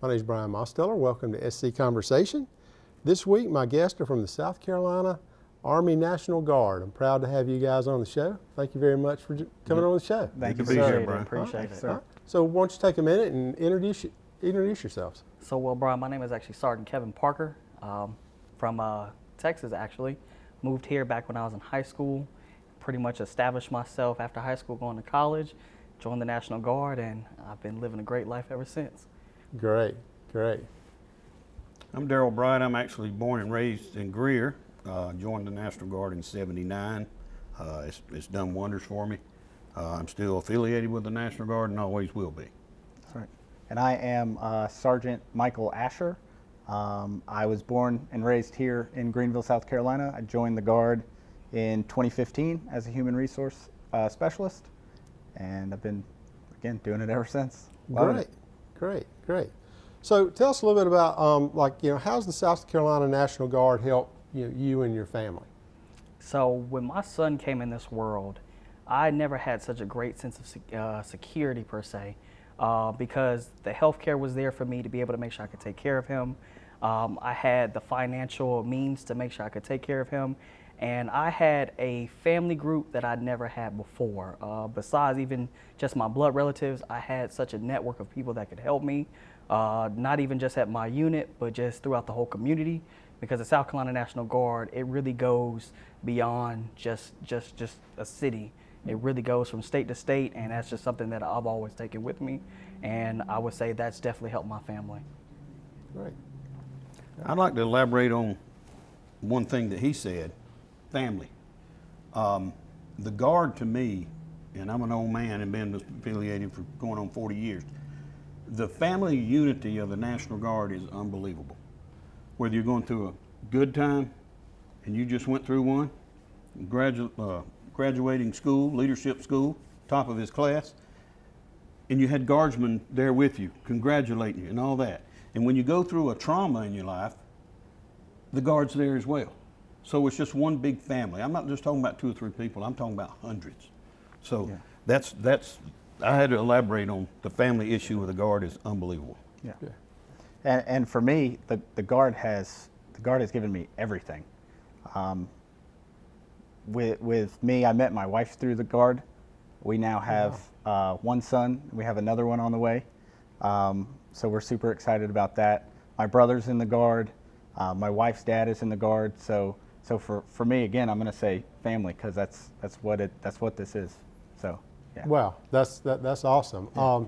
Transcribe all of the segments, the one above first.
My name is Brian Mosteller. Welcome to SC Conversation. This week, my guests are from the South Carolina Army National Guard. I'm proud to have you guys on the show. Thank you very much for coming on the show. Thank you, Good to be sir. here, Brian. Appreciate it. Sir. So why don't you take a minute and introduce yourselves. So, well, Brian, my name is actually Sergeant Kevin Parker from Texas, actually. Moved here back when I was in high school. Pretty much established myself after high school, going to college, joined the National Guard, and I've been living a great life ever since. Great, great. I'm Darrell Bright. I'm actually born and raised in Greer. Joined the National Guard in '79. It's done wonders for me. I'm still affiliated with the National Guard and always will be. That's right. And I am Sergeant Michael Asher. I was born and raised here in Greenville, South Carolina. I joined the Guard in 2015 as a human resource specialist, and I've been, again, doing it ever since. Loving it. Great. So tell us a little bit about, how's the South Carolina National Guard help you and your family? So when my son came in this world, I never had such a great sense of security per se, because the healthcare was there for me to be able to make sure I could take care of him. I had the financial means to make sure I could take care of him. And I had a family group that I'd never had before. Besides even just my blood relatives, I had such a network of people that could help me, not even just at my unit, but just throughout the whole community. Because the South Carolina National Guard, it really goes beyond just a city. It really goes from state to state, and that's just something that I've always taken with me. And I would say that's definitely helped my family. Great. I'd like to elaborate on one thing that he said, family. The Guard to me, and I'm an old man and been affiliated for going on 40 years, the family unity of the National Guard is unbelievable. Whether you're going through a good time, and you just went through one, graduating school, leadership school, top of his class, and you had guardsmen there with you, congratulating you and all that. And when you go through a trauma in your life, the Guard's there as well. So it's just one big family. I'm not just talking about 2 or 3 people, I'm talking about hundreds. So that's I had to elaborate on the family issue with the Guard is unbelievable. Yeah. And for me, the Guard has given me everything. With me, I met my wife through the Guard. We now have one son. We have another one on the way. So we're super excited about that. My brother's in the Guard. My wife's dad is in the Guard. So for me, again, I'm going to say family, because that's what this is. So yeah. Well, that's awesome. Yeah.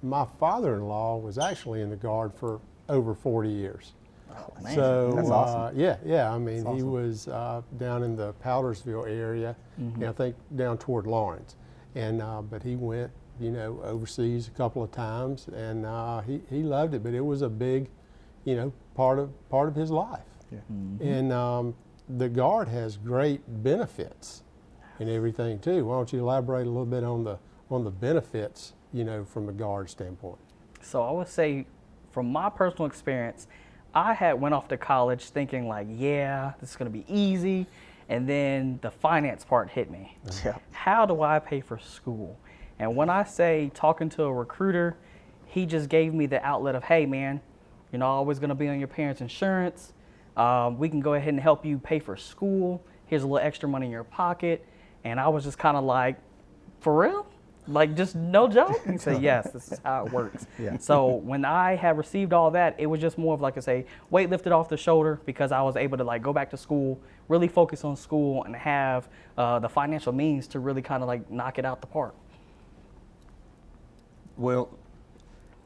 My father-in-law was actually in the Guard for over 40 years. Oh, man. So that's awesome. Yeah. I mean, That's he awesome. was down in the Powdersville area, I think down toward Lawrence, and but he went, overseas a couple of times, and he loved it. But it was a big, part of his life. Yeah. And the Guard has great benefits and everything too. Why don't you elaborate a little bit on the benefits, from a Guard standpoint? So I would say, from my personal experience, I had went off to college thinking like, yeah, this is going to be easy. And then the finance part hit me. Yeah. How do I pay for school? And when I say talking to a recruiter, he just gave me the outlet of, hey, man, you're not always going to be on your parents' insurance. We can go ahead and help you pay for school. Here's a little extra money in your pocket. And I was just kind of like, for real? Like, just no joke? He said, yes, this is how it works. Yeah. So when I had received all that, it was just more of like weight lifted off the shoulder, because I was able to go back to school, really focus on school, and have the financial means to really kind of knock it out the park. Well,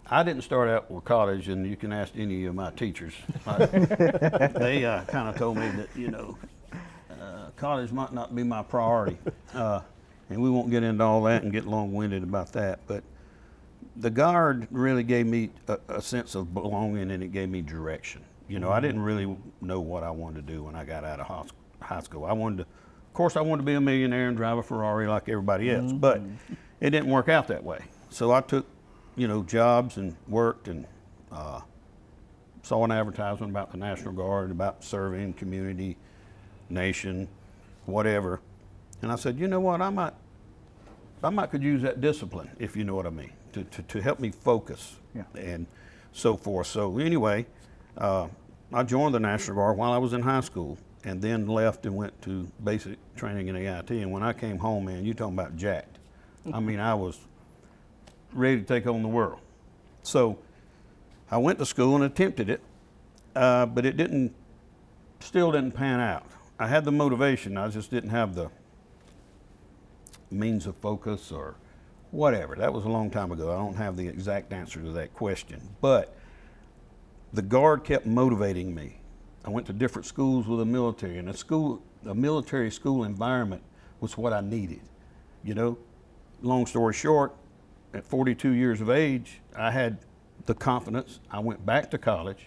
I didn't start out with college, and you can ask any of my teachers. They kind of told me that, college might not be my priority. And we won't get into all that and get long-winded about that. But the Guard really gave me a sense of belonging, and it gave me direction. I didn't really know what I wanted to do when I got out of high school. I wanted to be a millionaire and drive a Ferrari like everybody else, but it didn't work out that way. So I took, jobs and worked and saw an advertisement about the National Guard, about serving community, nation, whatever. And I said, you know what, I might could use that discipline, if you know what I mean, to help me focus. Yeah. And so forth. So anyway, I joined the National Guard while I was in high school, and then left and went to basic training in AIT. And when I came home, man, you talking about jacked. I mean, I was ready to take on the world. So I went to school and attempted it, but it still didn't pan out. I had the motivation, I just didn't have the means of focus or whatever. That was a long time ago. I don't have the exact answer to that question, but the Guard kept motivating me. I went to different schools with the military, and a military school environment was what I needed. You know, long story short, at 42 years of age, I had the confidence. I went back to college,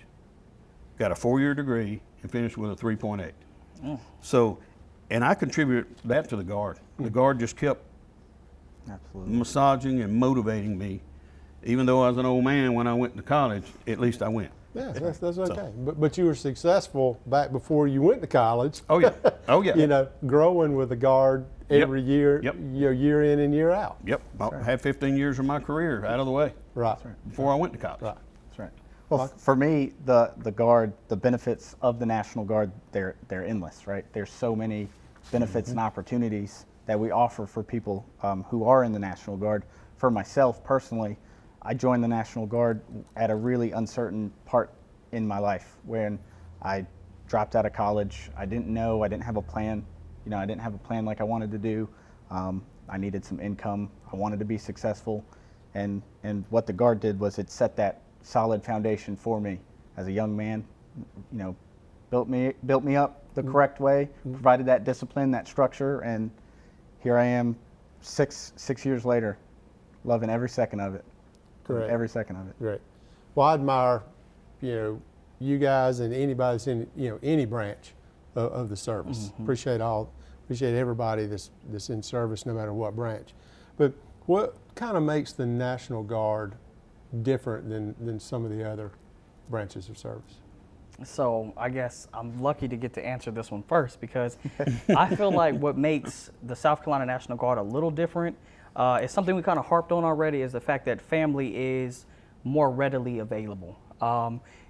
got a 4-year degree, and finished with a 3.8. So, and I contributed that to the Guard. The Guard just kept massaging and motivating me. Even though I was an old man when I went to college, at least I went. Yeah, that's okay. But you were successful back before you went to college. Oh yeah, oh yeah. You know, growing with the Guard every year, Yep. year in and year out. Yep, I had 15 years of my career out of the way Right. before I went to college. Right. That's right. Well, for me, the Guard, the benefits of the National Guard, they're endless, right? There's so many benefits and opportunities that we offer for people who are in the National Guard. For myself personally, I joined the National Guard at a really uncertain part in my life when I dropped out of college. I didn't know, I didn't have a plan. You know, I didn't have a plan like I wanted to do. I needed some income. I wanted to be successful. And what the Guard did was it set that solid foundation for me as a young man. You know, built me up the correct way, provided that discipline, that structure, and here I am 6 years later, loving every second of it. Correct. Every second of it. Great. Well, I admire, you know, you guys and anybody that's in, you know, any branch of the service. Appreciate everybody that's in service, no matter what branch. But what kind of makes the National Guard different than some of the other branches of service? So I guess I'm lucky to get to answer this one first, because I feel like what makes the South Carolina National Guard a little different is something we kind of harped on already, is the fact that family is more readily available.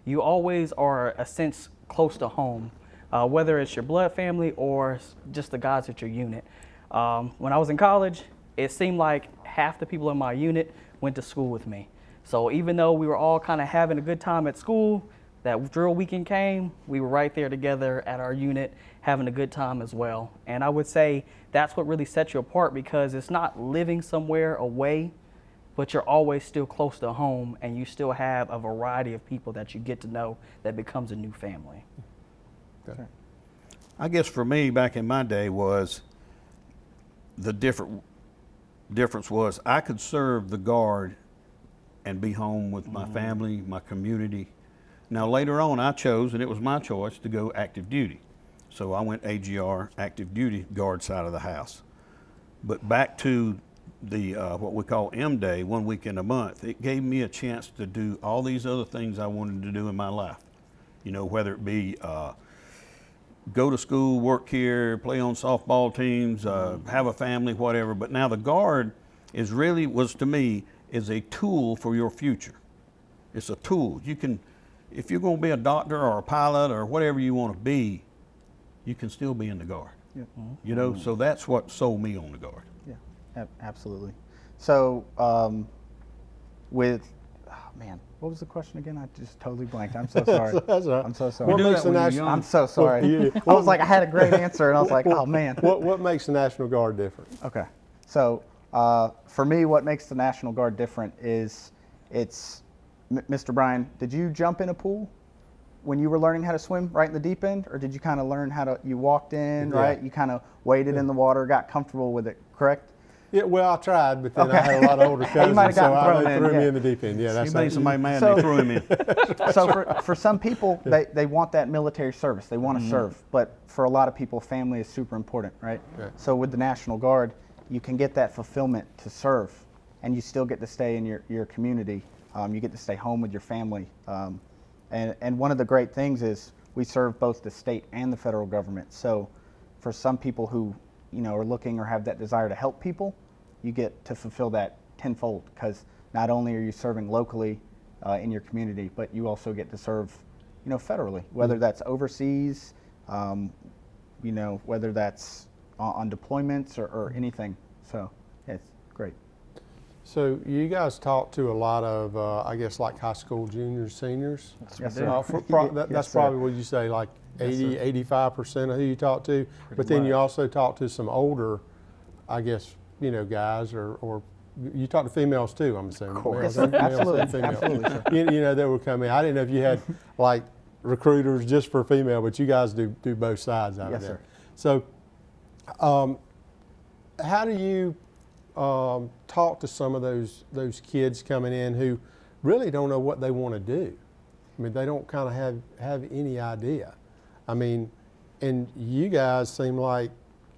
You always are a sense close to home, whether it's your blood family or just the guys at your unit. When I was in college, it seemed like half the people in my unit went to school with me. So even though we were all kind of having a good time at school, that drill weekend came, we were right there together at our unit having a good time as well. And I would say that's what really sets you apart, because it's not living somewhere away, but you're always still close to home, and you still have a variety of people that you get to know that becomes a new family. Okay. I guess for me, back in my day, was the difference was I could serve the Guard and be home with my family, my community. Now later on, I chose, and it was my choice, to go active duty. So I went AGR, active duty Guard side of the house. But back to the what we call M-Day, 1 weekend a month, it gave me a chance to do all these other things I wanted to do in my life. You know, whether it be go to school, work here, play on softball teams, have a family, whatever. But now the Guard was to me, is a tool for your future. It's a tool. You can, if you're going to be a doctor or a pilot or whatever you want to be, you can still be in the Guard. Yep. You know, so that's what sold me on the Guard. Yeah, absolutely. So with, oh man, what was the question again? I just totally blanked. I'm so sorry. That's all right. I'm so sorry. What do makes that the when you're National? young. I'm so sorry. Yeah. I was like, I had a great answer, and I was like, oh man. What makes the National Guard different? Okay. So for me, what makes the National Guard different is Mr. Brian, did you jump in a pool when you were learning how to swim right in the deep end, or did you kind of learn you walked in, Yeah. right? You kind of waded in the water, got comfortable with it, correct? Yeah, well, I tried, but then I Okay. had a lot of older cousins, might have so gotten thrown they in, threw me yeah. in the deep end. Yeah, that's He made somebody mad So- and they threw him in. So for some people, they want that military service. They want to serve. But for a lot of people, family is super important, right? Right. So with the National Guard, you can get that fulfillment to serve, and you still get to stay in your community. You get to stay home with your family. And one of the great things is we serve both the state and the federal government. So for some people who are looking or have that desire to help people, you get to fulfill that tenfold, because not only are you serving locally, in your community, but you also get to serve, federally, whether that's overseas, whether that's on deployments or anything. So yeah, it's great. So you guys talk to a lot of, I guess, like high school juniors, seniors? Yes, sir. That's Yes, sir. probably what you say, like 80, 85% of who you talk to. But then you also talk to some older, I guess, guys, or you talk to females too, I'm assuming. Of course. Males, Absolutely. and females. Absolutely, sir. That would come in. I didn't know if you had like recruiters just for female, but you guys do both sides out of Yes, it. sir. So how do you talk to some of those kids coming in who really don't know what they want to do? I mean, they don't kind of have any idea. I mean, and you guys seem like,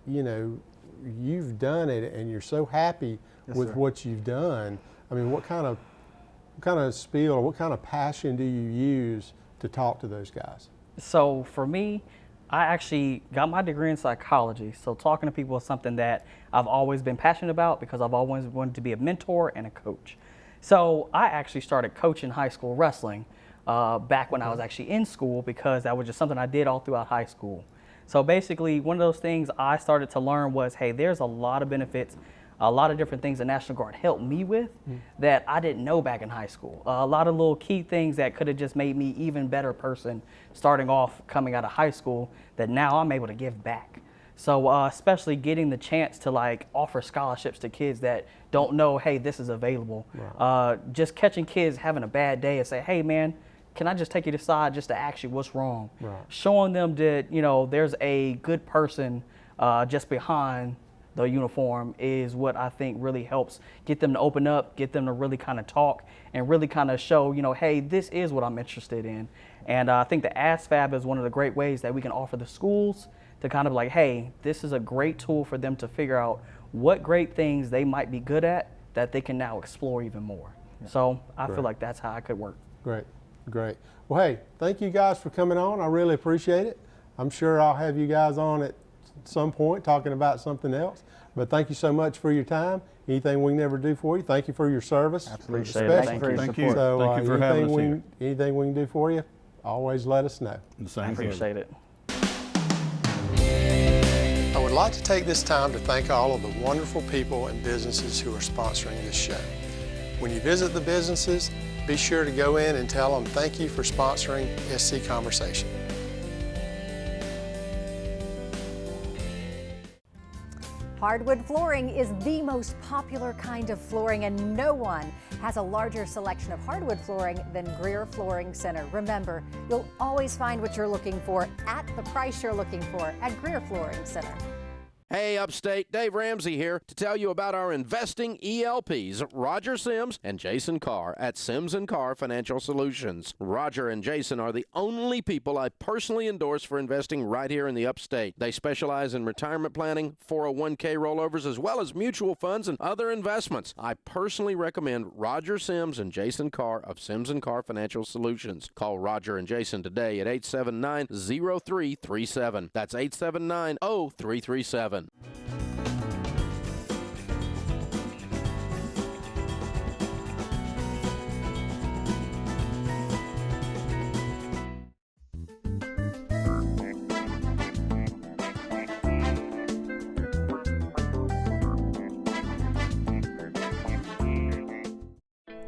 you've done it and you're so happy Yes, with sir. what you've done. I mean, what kind of spiel or what kind of passion do you use to talk to those guys? So for me, I actually got my degree in psychology. So talking to people is something that I've always been passionate about because I've always wanted to be a mentor and a coach. So I actually started coaching high school wrestling back when I was actually in school because that was just something I did all throughout high school. So basically, one of those things I started to learn was, hey, there's a lot of benefits, a lot of different things the National Guard helped me with that I didn't know back in high school. A lot of little key things that could have just made me even better person starting off coming out of high school that now I'm able to give back. So especially getting the chance to like offer scholarships to kids that don't know, hey, this is available. Right. Just catching kids having a bad day and say, hey man, can I just take you to the side just to ask you what's wrong? Right. Showing them that, there's a good person just behind the uniform is what I think really helps get them to open up, get them to really kind of talk and really kind of show, hey, this is what I'm interested in. And I think the ASFAB is one of the great ways that we can offer the schools to kind of like, hey, this is a great tool for them to figure out what great things they might be good at that they can now explore even more. Yeah. So I feel like that's how I could work. Great. Well, hey, thank you guys for coming on. I really appreciate it. I'm sure I'll have you guys on at some point talking about something else. But thank you so much for your time. Anything we can ever do for you, thank you for your service. Absolutely. Appreciate it. Thank you. Thank you. So, Thank you for having us here. anything we can do for you, always let us know. The same I here. appreciate it. I would like to take this time to thank all of the wonderful people and businesses who are sponsoring this show. When you visit the businesses, be sure to go in and tell them thank you for sponsoring SC Conversation. Hardwood flooring is the most popular kind of flooring, and no one has a larger selection of hardwood flooring than Greer Flooring Center. Remember, you'll always find what you're looking for at the price you're looking for at Greer Flooring Center. Hey, Upstate, Dave Ramsey here to tell you about our investing ELPs, Roger Sims and Jason Carr at Sims & Carr Financial Solutions. Roger and Jason are the only people I personally endorse for investing right here in the Upstate. They specialize in retirement planning, 401k rollovers, as well as mutual funds and other investments. I personally recommend Roger Sims and Jason Carr of Sims & Carr Financial Solutions. Call Roger and Jason today at 879-0337. That's 879-0337.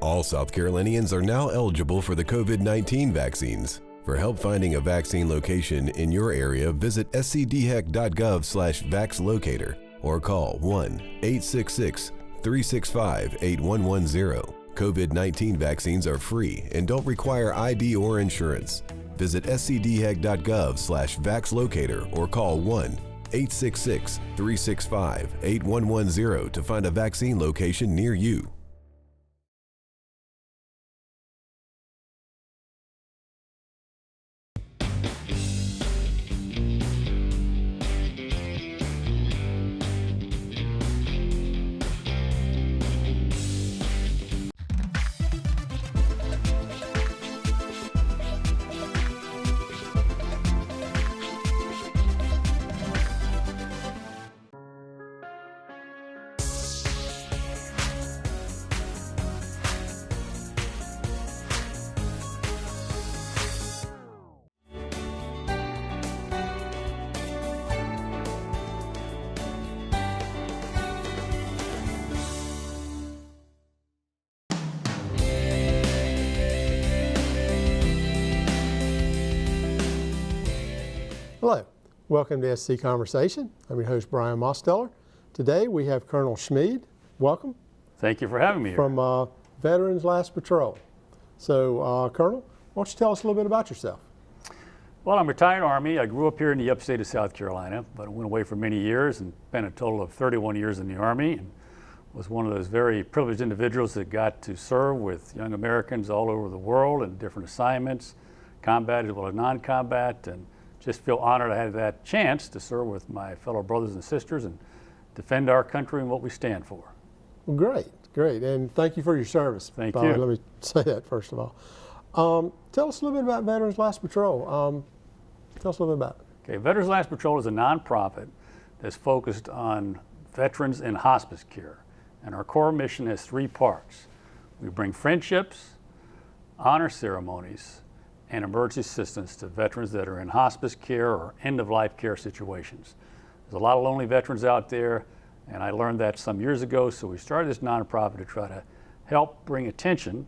All South Carolinians are now eligible for the COVID-19 vaccines. For help finding a vaccine location in your area, visit scdhec.gov/vaxlocator or call 1-866-365-8110. COVID-19 vaccines are free and don't require ID or insurance. Visit scdhec.gov/vaxlocator or call 1-866-365-8110 to find a vaccine location near you. Hello, welcome to SC Conversation. I'm your host, Brian Mosteller. Today we have Colonel Schmid. Welcome. Thank you for having me here. From Veterans Last Patrol. So, Colonel, why don't you tell us a little bit about yourself? Well, I'm retired Army. I grew up here in the upstate of South Carolina, but I went away for many years and spent a total of 31 years in the Army, and was one of those very privileged individuals that got to serve with young Americans all over the world in different assignments, combat as well as non-combat, and just feel honored I had that chance to serve with my fellow brothers and sisters and defend our country and what we stand for. Well, great, and thank you for your service. Thank you. you. Let me say that first of all. Tell us a little bit about Veterans Last Patrol. Tell us a little bit about it. Okay, Veterans Last Patrol is a nonprofit that's focused on veterans in hospice care. And our core mission has three parts. We bring friendships, honor ceremonies, and emergency assistance to veterans that are in hospice care or end-of-life care situations. There's a lot of lonely veterans out there, and I learned that some years ago, so we started this nonprofit to try to help bring attention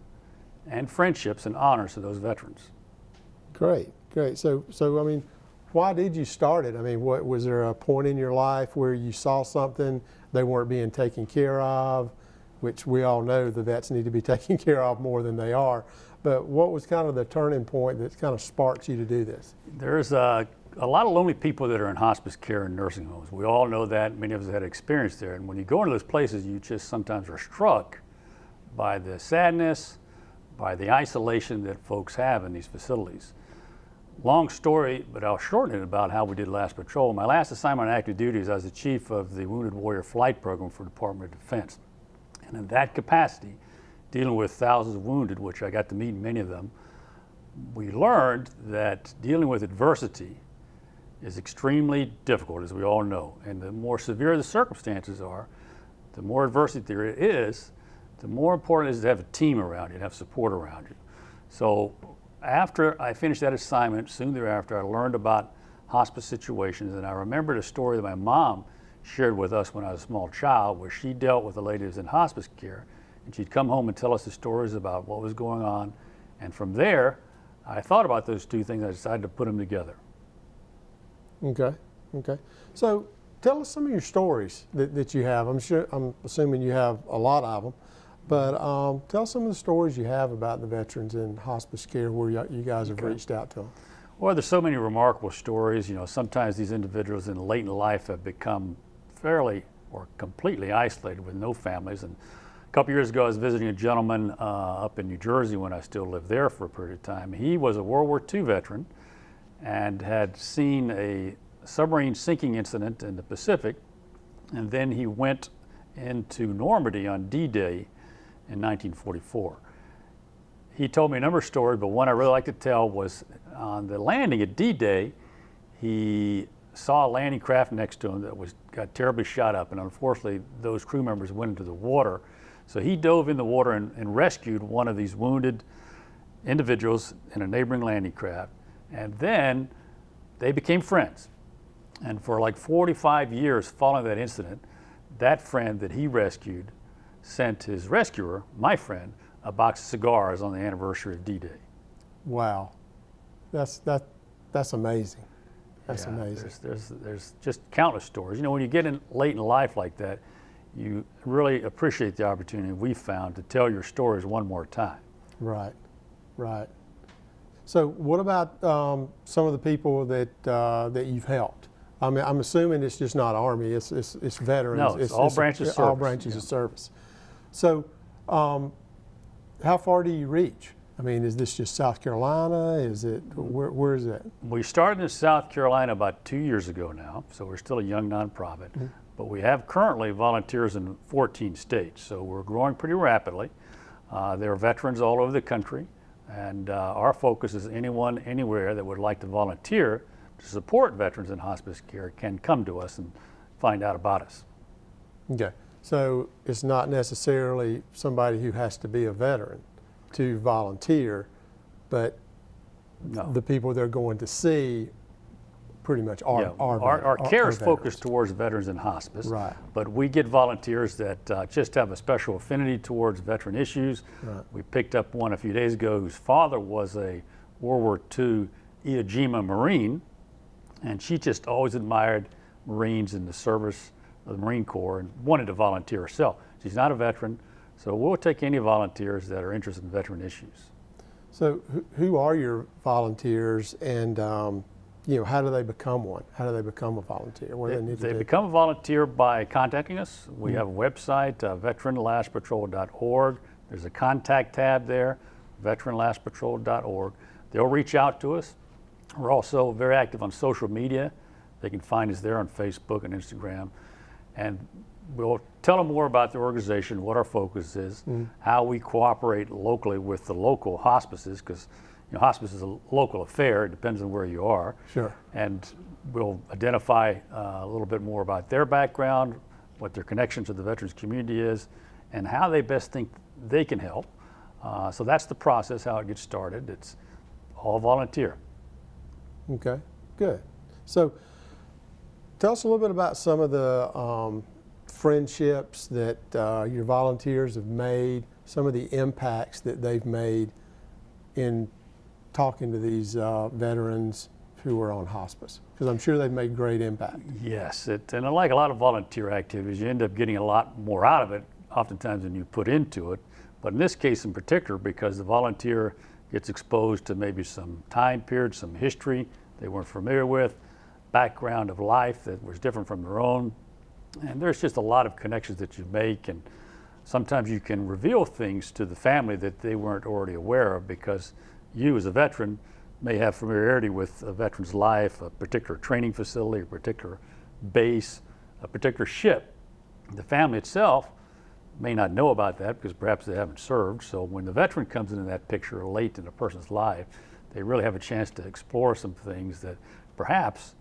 and friendships and honors to those veterans. Great. So I mean, why did you start it? I mean, was there a point in your life where you saw something they weren't being taken care of, which we all know the vets need to be taken care of more than they are, but what was kind of the turning point that kind of sparks you to do this? There's a lot of lonely people that are in hospice care and nursing homes. We all know that. Many of us had experience there. And when you go into those places, you just sometimes are struck by the sadness, by the isolation that folks have in these facilities. Long story, but I'll shorten it about how we did Last Patrol. My last assignment on active duty is I was the chief of the Wounded Warrior Flight Program for the Department of Defense. And in that capacity, dealing with thousands of wounded, which I got to meet many of them, we learned that dealing with adversity is extremely difficult, as we all know. And the more severe the circumstances are, the more adversity there is, the more important it is to have a team around you, to have support around you. So after I finished that assignment, soon thereafter, I learned about hospice situations, and I remembered a story that my mom shared with us when I was a small child, where she dealt with a lady who was in hospice care, and she'd come home and tell us the stories about what was going on. And from there, I thought about those two things. I decided to put them together. Okay. So tell us some of your stories that you have. I'm assuming you have a lot of them, but tell us some of the stories you have about the veterans in hospice care where you guys have reached out to them. Well, there's so many remarkable stories. You know, sometimes these individuals in late in life have become fairly or completely isolated with no families. And a couple years ago, I was visiting a gentleman up in New Jersey when I still lived there for a period of time. He was a World War II veteran and had seen a submarine sinking incident in the Pacific, and then he went into Normandy on D-Day in 1944. He told me a number of stories, but one I really like to tell was on the landing at D-Day, he saw a landing craft next to him that got terribly shot up, and unfortunately those crew members went into the water. So he dove in the water and rescued one of these wounded individuals in a neighboring landing craft, and then they became friends. And for like 45 years following that incident, that friend that he rescued sent his rescuer, my friend, a box of cigars on the anniversary of D-Day. Wow, that's amazing. That's amazing. There's just countless stories. You know, when you get in late in life like that, you really appreciate the opportunity we found to tell your stories one more time. Right. So what about some of the people that you've helped? I mean, I'm assuming it's just not Army, it's veterans. No, it's all branches of service. All branches of service. So how far do you reach? I mean, is this just South Carolina? Is it, where is that? We started in South Carolina about 2 years ago now, so we're still a young nonprofit. Mm-hmm. But we have currently volunteers in 14 states, so we're growing pretty rapidly. There are veterans all over the country, and our focus is anyone, anywhere that would like to volunteer to support veterans in hospice care can come to us and find out about us. Okay, so it's not necessarily somebody who has to be a veteran to volunteer, but no. The people they're going to see pretty much are our care is focused towards veterans in hospice, right? But we get volunteers that just have a special affinity towards veteran issues. Right. We picked up one a few days ago whose father was a World War II Iwo Jima Marine, And she just always admired Marines and the service of the Marine Corps and wanted to volunteer herself. She's not a veteran, so we'll take any volunteers that are interested in veteran issues. So who are your volunteers, and you know, how do they become one? How do they become a volunteer? What do they need to do? They become a volunteer by contacting us. We have a website, veteranlastpatrol.org. There's a contact tab there, veteranlastpatrol.org. They'll reach out to us. We're also very active on social media. They can find us there on Facebook and Instagram. And we'll tell them more about the organization, what our focus is, how we cooperate locally with the local hospices, because hospice is a local affair. It depends on where you are. Sure. And we'll identify a little bit more about their background, what their connection to the veterans community is, and how they best think they can help. So that's the process, how it gets started. It's all volunteer. Okay, good. So tell us a little bit about some of the friendships that your volunteers have made, some of the impacts that they've made in talking to these veterans who are on hospice, because I'm sure they've made great impact. Yes, and like a lot of volunteer activities, you end up getting a lot more out of it oftentimes than you put into it. But in this case in particular, because the volunteer gets exposed to maybe some time period, some history they weren't familiar with, background of life that was different from their own. And there's just a lot of connections that you make, and sometimes you can reveal things to the family that they weren't already aware of, because you as a veteran may have familiarity with a veteran's life, a particular training facility, a particular base, a particular ship. The family itself may not know about that because perhaps they haven't served. So when the veteran comes into that picture late in a person's life, they really have a chance to explore some things that perhaps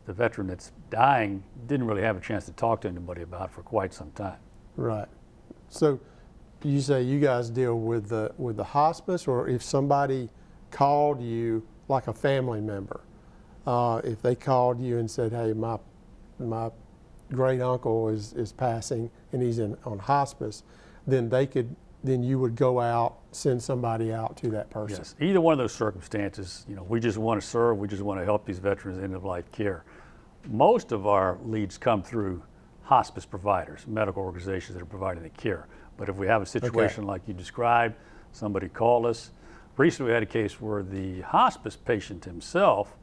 the veteran that's dying didn't really have a chance to talk to anybody about for quite some time. Right. So you say you guys deal with the hospice, or if somebody called you, like a family member, if they called you and said, hey, my great uncle is passing and he's on hospice, then you would go out, send somebody out to that person. Yes, either one of those circumstances, we just want to serve, we just want to help these veterans end of life care. Most of our leads come through hospice providers, medical organizations that are providing the care. But if we have a situation like you described, somebody called us. Recently we had a case where the hospice patient himself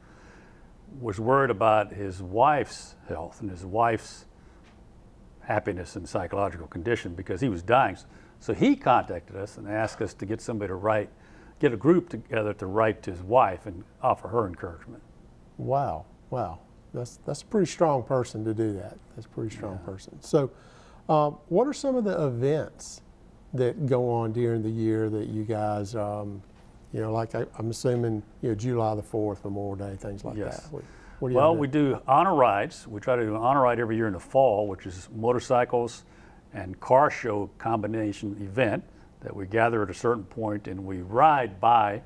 was worried about his wife's health and his wife's happiness and psychological condition because he was dying. So he contacted us and asked us to get somebody to get a group together to write to his wife and offer her encouragement. Wow, wow. That's a pretty strong person to do that. That's a pretty strong person. So what are some of the events that go on during the year that you guys, like I'm assuming, July the 4th, Memorial Day, things like that. What do you we do honor rides. We try to do an honor ride every year in the fall, which is motorcycles and car show combination event that we gather at a certain point and we ride by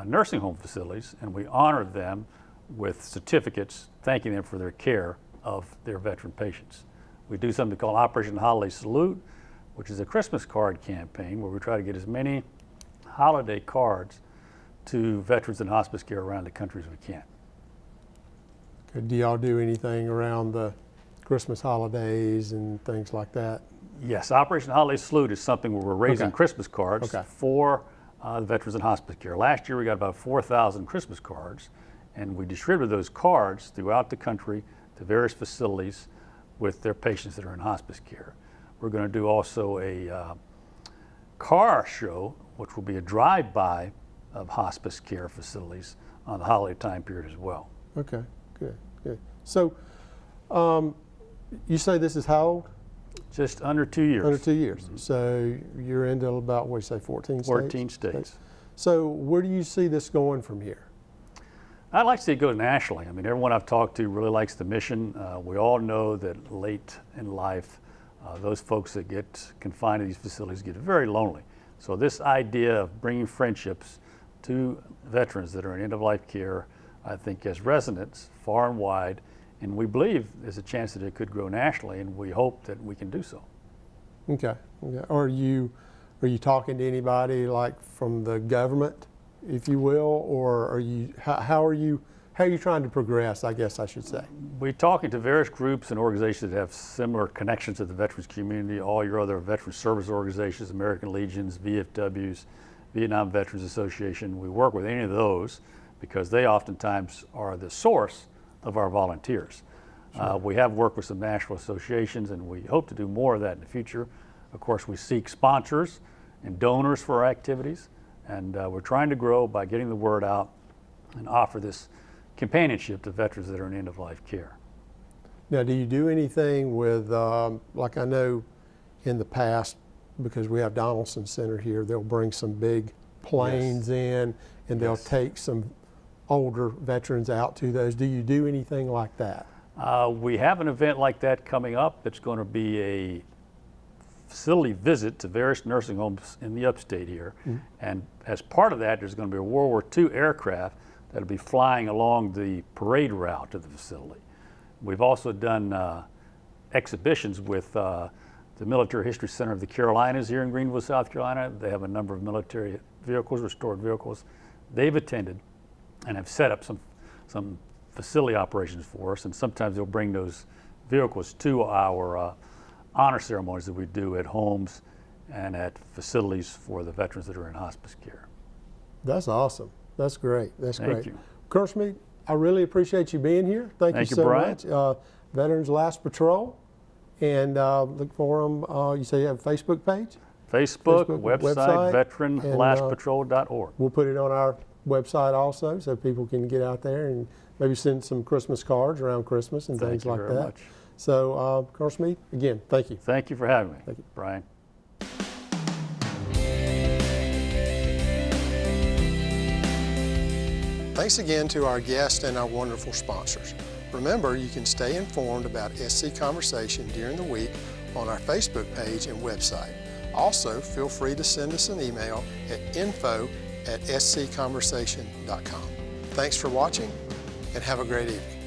nursing home facilities and we honor them with certificates thanking them for their care of their veteran patients. We do something called Operation Holiday Salute, which is a Christmas card campaign where we try to get as many holiday cards to veterans in hospice care around the country as we can. Do y'all do anything around the Christmas holidays and things like that? Yes, Operation Holiday Salute is something where we're raising Christmas cards for the veterans in hospice care. Last year we got about 4,000 Christmas cards, and we distributed those cards throughout the country to various facilities with their patients that are in hospice care. We're going to do also a car show, which will be a drive-by of hospice care facilities on the holiday time period as well. Okay, good, good. So you say this is how old? Just under 2 years. Under 2 years. Mm-hmm. So you're into about, what do you say, 14 states? 14 states. So where do you see this going from here? I'd like to see it go nationally. I mean, everyone I've talked to really likes the mission. We all know that late in life, those folks that get confined to these facilities get very lonely. So this idea of bringing friendships to veterans that are in end-of-life care, I think has resonance far and wide, and we believe there's a chance that it could grow nationally, and we hope that we can do so. Okay. Are you talking to anybody like from the government, if you will, or are you? How are you how are you trying to progress, I guess I should say? We're talking to various groups and organizations that have similar connections to the veterans community, all your other veteran service organizations, American Legions, VFWs, Vietnam Veterans Association. We work with any of those because they oftentimes are the source of our volunteers. Sure. We have worked with some national associations, and we hope to do more of that in the future. Of course, we seek sponsors and donors for our activities, and we're trying to grow by getting the word out and offer this companionship to veterans that are in end-of-life care. Now, do you do anything with, like I know in the past, because we have Donaldson Center here, they'll bring some big planes in, and they'll take some older veterans out to those. Do you do anything like that? We have an event like that coming up. It's going to be a facility visit to various nursing homes in the upstate here. And as part of that, there's going to be a World War II aircraft that'll be flying along the parade route to the facility. We've also done exhibitions with the Military History Center of the Carolinas here in Greenville, South Carolina. They have a number of military vehicles, restored vehicles. They've attended and have set up some facility operations for us, and sometimes they'll bring those vehicles to our honor ceremonies that we do at homes and at facilities for the veterans that are in hospice care. That's awesome. That's great. That's great. Thank you. Colonel Schmid, I really appreciate you being here. Thank you so Brian. much. Veterans Last Patrol, and look for them. You say you have a Facebook page? Facebook website, veteranlastpatrol.org. We'll put it on our website also, so people can get out there and maybe send some Christmas cards around Christmas and things like that. Thank you very much. So, Colonel Schmid, again, thank you. Thank you for having me. Thank you. Brian. Thanks again to our guests and our wonderful sponsors. Remember, you can stay informed about SC Conversation during the week on our Facebook page and website. Also, feel free to send us an email at info@scconversation.com. Thanks for watching, and have a great evening.